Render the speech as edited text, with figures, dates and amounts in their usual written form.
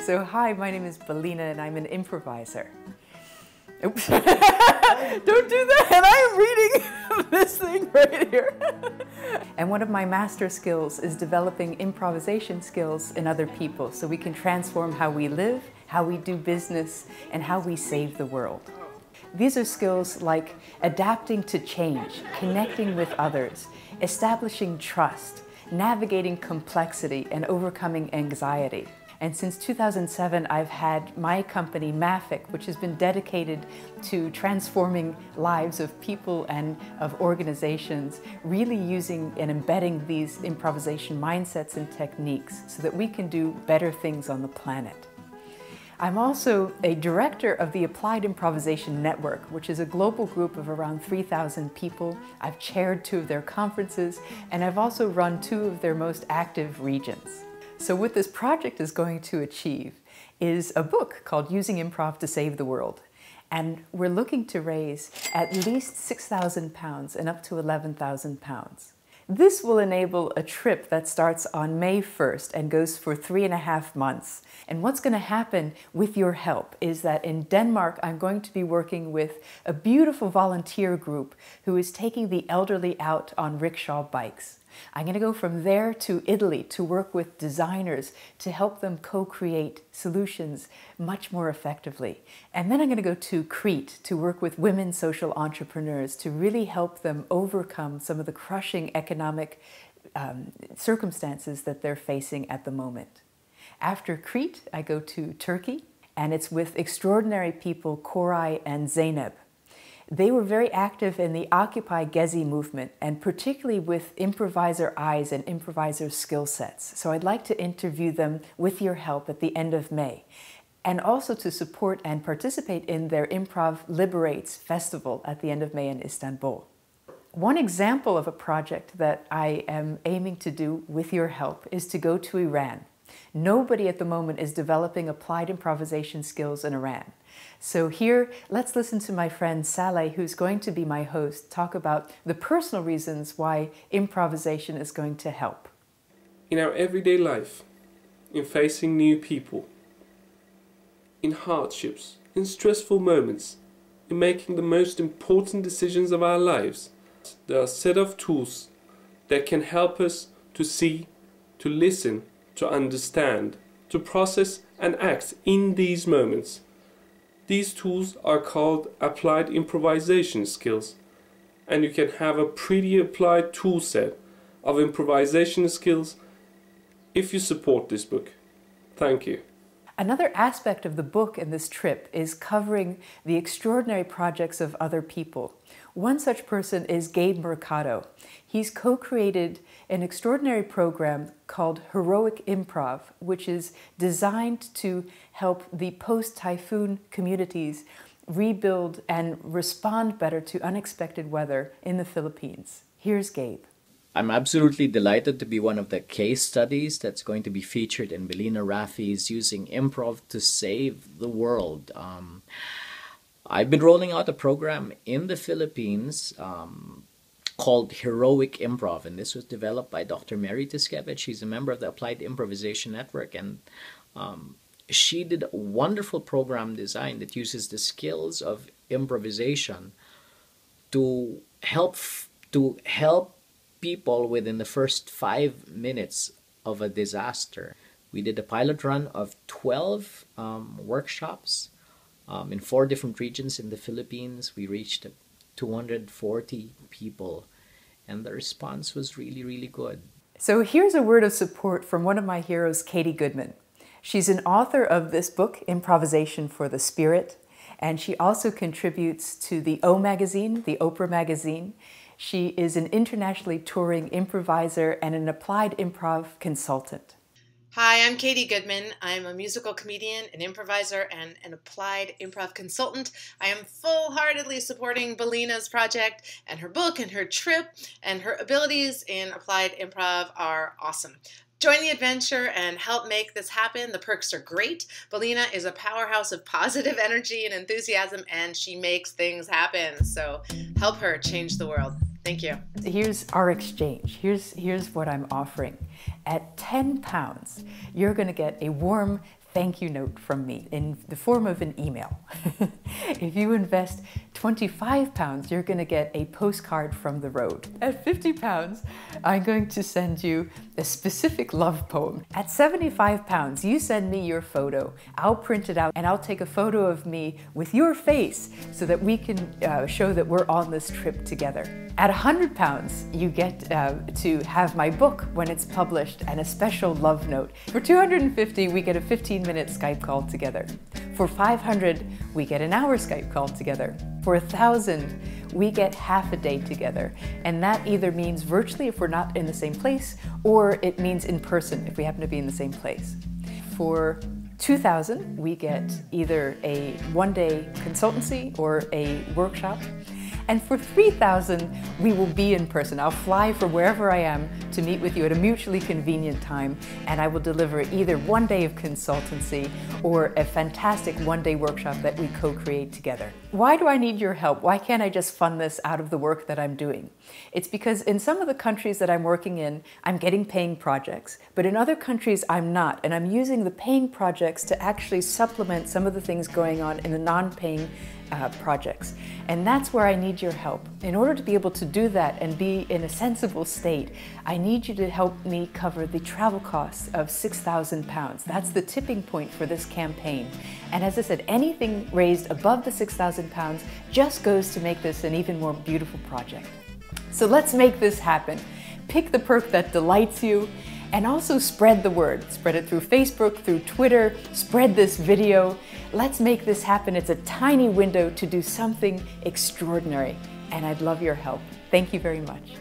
So hi, my name is Belina and I'm an improviser. Oops. Don't do that, and I'm reading this thing right here. And one of my master skills is developing improvisation skills in other people so we can transform how we live, how we do business, and how we save the world. These are skills like adapting to change, connecting with others, establishing trust, navigating complexity, and overcoming anxiety. And since 2007, I've had my company, Mafic, which has been dedicated to transforming lives of people and of organizations, really using and embedding these improvisation mindsets and techniques so that we can do better things on the planet. I'm also a director of the Applied Improvisation Network, which is a global group of around 3,000 people. I've chaired 2 of their conferences, and I've also run 2 of their most active regions. So what this project is going to achieve is a book called Using Improv to Save the World. And we're looking to raise at least £6,000 and up to £11,000. This will enable a trip that starts on May 1st and goes for 3.5 months. And what's going to happen with your help is that in Denmark, I'm going to be working with a beautiful volunteer group who is taking the elderly out on rickshaw bikes. I'm going to go from there to Italy to work with designers to help them co-create solutions much more effectively. And then I'm going to go to Crete to work with women social entrepreneurs to really help them overcome some of the crushing economic circumstances that they're facing at the moment. After Crete, I go to Turkey, and it's with extraordinary people, Koray and Zeynep. They were very active in the Occupy Gezi movement, and particularly with improviser eyes and improviser skill sets. So I'd like to interview them with your help at the end of May, and also to support and participate in their Improv Liberates Festival at the end of May in Istanbul. One example of a project that I am aiming to do with your help is to go to Iran. Nobody at the moment is developing applied improvisation skills in Iran. So here, let's listen to my friend Saleh, who's going to be my host, talk about the personal reasons why improvisation is going to help. In our everyday life, in facing new people, in hardships, in stressful moments, in making the most important decisions of our lives, there are a set of tools that can help us to see, to listen, to understand, to process and act in these moments. These tools are called applied improvisation skills, and you can have a pretty applied tool set of improvisation skills if you support this book. Thank you. Another aspect of the book and this trip is covering the extraordinary projects of other people. One such person is Gabe Mercado. He's co-created an extraordinary program called Heroic Improv, which is designed to help the post-typhoon communities rebuild and respond better to unexpected weather in the Philippines. Here's Gabe. I'm absolutely delighted to be one of the case studies that's going to be featured in Belina Rafi's Using Improv to Save the World. I've been rolling out a program in the Philippines called Heroic Improv, and this was developed by Dr. Mary Tiskevich. She's a member of the Applied Improvisation Network, and she did a wonderful program design that uses the skills of improvisation to help people within the first 5 minutes of a disaster. We did a pilot run of 12 workshops in 4 different regions in the Philippines. We reached 240 people, and the response was really, really good. So here's a word of support from one of my heroes, Katie Goodman. She's an author of this book, Improvisation for the Spirit, and she also contributes to the O magazine, the Oprah magazine. She is an internationally touring improviser and an applied improv consultant. Hi, I'm Katie Goodman. I'm a musical comedian, an improviser, and an applied improv consultant. I am full-heartedly supporting Belina's project, and her book and her trip, and her abilities in applied improv are awesome. Join the adventure and help make this happen. The perks are great. Belina is a powerhouse of positive energy and enthusiasm, and she makes things happen. So help her change the world. Thank you. Here's our exchange. Here's what I'm offering. At £10, you're going to get a warm thank you note from me in the form of an email. If you invest £25, you're going to get a postcard from the road. At £50, I'm going to send you a specific love poem. At £75, you send me your photo. I'll print it out and I'll take a photo of me with your face so that we can show that we're on this trip together. At £100, you get to have my book when it's published and a special love note. For $250, we get a 15-minute Skype call together. For $500, we get an hour Skype call together. For $1,000, we get half a day together. And that either means virtually if we're not in the same place, or it means in person if we happen to be in the same place. For $2,000, we get either a one-day consultancy or a workshop. And for $3,000, we will be in person. I'll fly from wherever I am to meet with you at a mutually convenient time, and I will deliver either one day of consultancy or a fantastic one-day workshop that we co-create together. Why do I need your help? Why can't I just fund this out of the work that I'm doing? It's because in some of the countries that I'm working in, I'm getting paying projects, but in other countries I'm not, and I'm using the paying projects to actually supplement some of the things going on in the non-paying projects. And that's where I need your help. In order to be able to do that and be in a sensible state, I need you to help me cover the travel costs of £6,000. That's the tipping point for this campaign. And as I said, anything raised above the £6,000 just goes to make this an even more beautiful project. So let's make this happen. Pick the perk that delights you, and also spread the word. Spread it through Facebook, through Twitter, spread this video. Let's make this happen. It's a tiny window to do something extraordinary, and I'd love your help. Thank you very much.